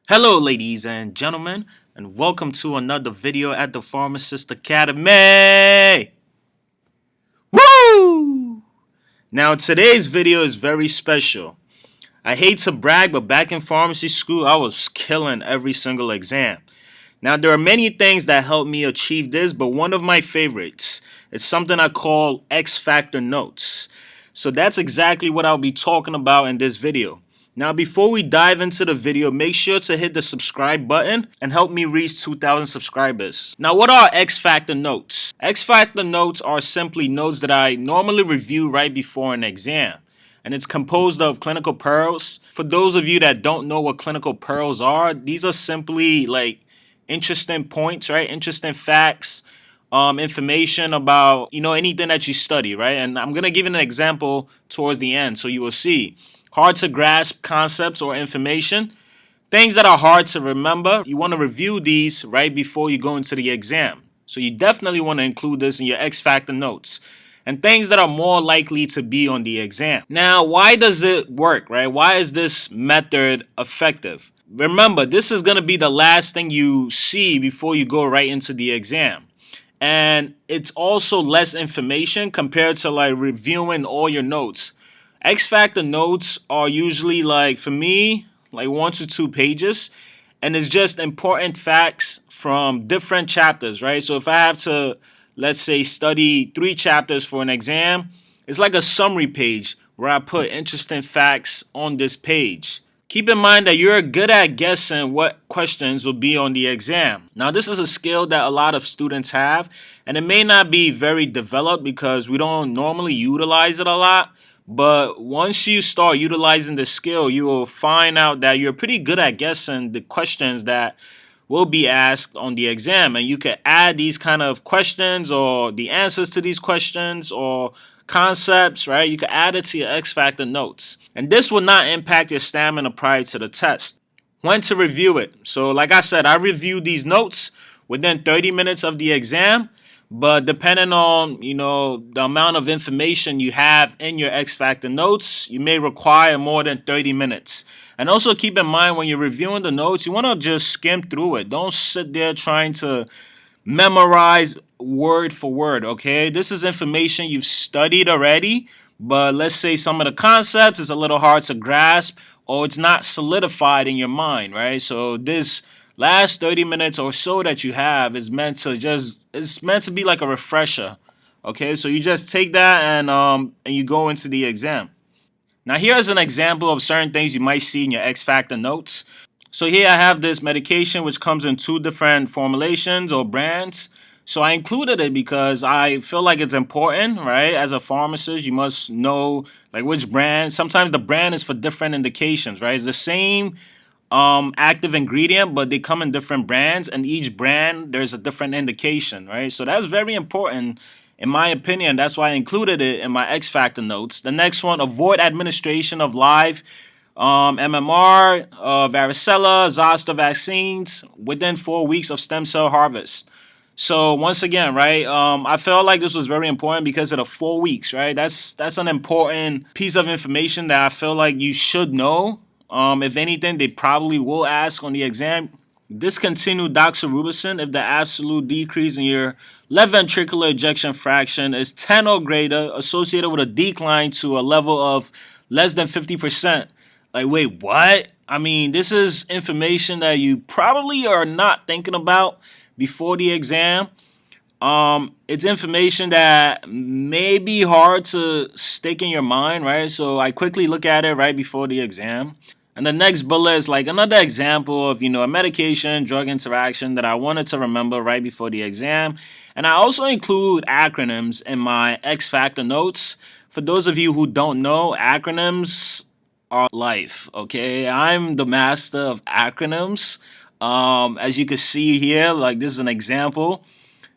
Hello, ladies and gentlemen, and welcome to another video at the Pharmacist Academy. Woo! Now, today's video is very special. I hate to brag, but back in pharmacy school, I was killing every single exam. Now, there are many things that helped me achieve this, but one of my favorites is something I call X Factor notes. So that's exactly what I'll be talking about in this video. Now, before we dive into the video, make sure to hit the subscribe button and help me reach 2,000 subscribers. Now, what are X Factor notes? X Factor notes are simply notes that I normally review right before an exam, and it's composed of clinical pearls. For those of you that don't know what clinical pearls are, these are simply like interesting points, right? Interesting facts, information about anything that you study, right? And I'm gonna give you an example towards the end, so you will see hard to grasp concepts or information, things that are hard to remember. You want to review these right before you go into the exam, so you definitely want to include this in your X Factor notes. And things that are more likely to be on the exam. Now, why does it work, right? Why is this method effective? Remember, this is going to be the last thing you see before you go right into the exam. And it's also less information compared to like reviewing all your notes. X Factor notes are usually like, for me, like 1 to 2 pages. And it's just important facts from different chapters, right? So if I have to, let's say, study 3 chapters for an exam, it's like a summary page where I put interesting facts on this page. Keep in mind that you're good at guessing what questions will be on the exam. Now, this is a skill that a lot of students have, and it may not be very developed because we don't normally utilize it a lot. But once you start utilizing the skill, you will find out that you're pretty good at guessing the questions that will be asked on the exam. And you can add these kind of questions or the answers to these questions or concepts, right? You can add it to your X Factor notes. And this will not impact your stamina prior to the test. When to review it. So like I said, I review these notes within 30 minutes of the exam. But depending on, the amount of information you have in your X Factor notes, you may require more than 30 minutes. And also keep in mind when you're reviewing the notes, you want to just skim through it. Don't sit there trying to memorize word for word, okay? This is information you've studied already, but let's say some of the concepts is a little hard to grasp or it's not solidified in your mind, right? So this last 30 minutes or so that you have is meant to be like a refresher. Okay, so you just take that and you go into the exam. Now here's an example of certain things you might see in your X Factor notes. So here I have this medication which comes in 2 different formulations or brands. So I included it because I feel like it's important, right? As a pharmacist, you must know like which brand. Sometimes the brand is for different indications, right? It's the same active ingredient, but they come in different brands, and each brand there's a different indication, right? So that's very important in my opinion. That's why I included it in my X Factor notes. The next one, avoid administration of live MMR, varicella, zoster vaccines within 4 weeks of stem cell harvest. So once again, right, I felt like this was very important because of the 4 weeks, right? That's an important piece of information that I feel like you should know. If anything, they probably will ask on the exam. Discontinue doxorubicin if the absolute decrease in your left ventricular ejection fraction is 10 or greater, associated with a decline to a level of less than 50%. Like, wait, what? I mean, this is information that you probably are not thinking about before the exam. It's information that may be hard to stick in your mind, right? So I quickly look at it right before the exam. And the next bullet is like another example of, a medication drug interaction that I wanted to remember right before the exam. And I also include acronyms in my X Factor notes. For those of you who don't know, acronyms are life, okay? I'm the master of acronyms. As you can see here, like this is an example.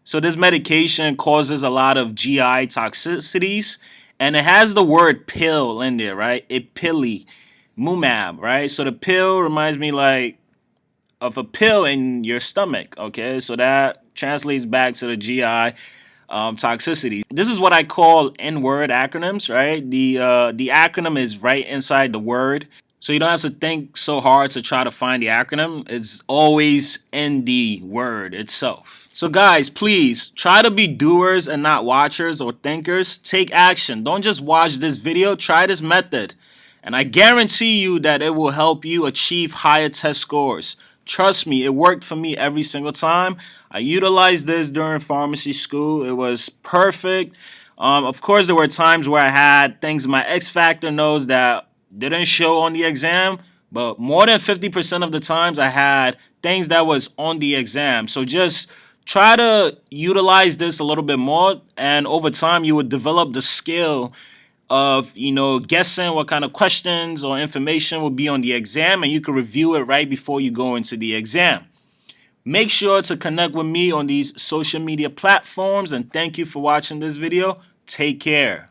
So this medication causes a lot of GI toxicities, and it has the word pill in there, right? Ipilimumab, right? So the pill reminds me like of a pill in your stomach, okay? So that translates back to the GI toxicity. This is what I call N-word acronyms, right? The acronym is right inside the word. So you don't have to think so hard to try to find the acronym. It's always in the word itself. So guys, please try to be doers and not watchers or thinkers. Take action. Don't just watch this video. Try this method. And I guarantee you that it will help you achieve higher test scores. Trust me, it worked for me every single time. I utilized this during pharmacy school. It was perfect. Of course, there were times where I had things in my X Factor notes that didn't show on the exam, but more than 50% of the times I had things that was on the exam. So just try to utilize this a little bit more, and over time you would develop the skill of guessing what kind of questions or information will be on the exam, and you can review it right before you go into the exam. Make sure to connect with me on these social media platforms, and thank you for watching this video. Take care.